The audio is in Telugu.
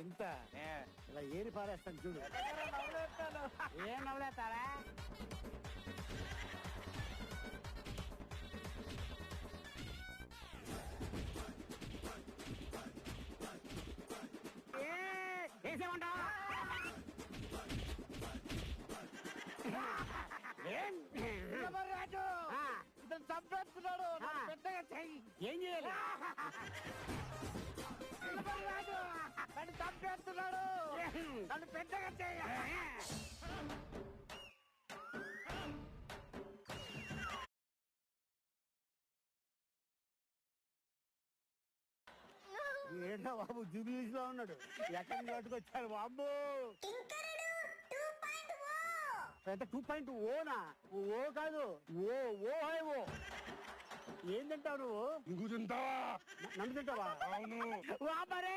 ఇంత ఇలా ఏరి పారేస్తాను చూడు. ఏం నవ్వులేస్తారా? వేసేమంటావా? రాజు ఇతను చంపేస్తున్నాడు. పెద్దగా చెయ్యి. ఏం చేయాలి? రాజు నన్ను చంపేస్తున్నాడు. నన్ను పెద్దగా చెయ్యి. ఏంటో బాబు జూబిలీస్ లో ఉన్నాడు. ఎక్కడికి పట్టుకొచ్చారు బాబు? పెద్ద 2.0 ఓ కాదు, ఓ ఓ హై ఓ. ఏం తింటావు నువ్వు? నువ్వు తింటావా? నన్ను తింటావా? అవును. వాపరే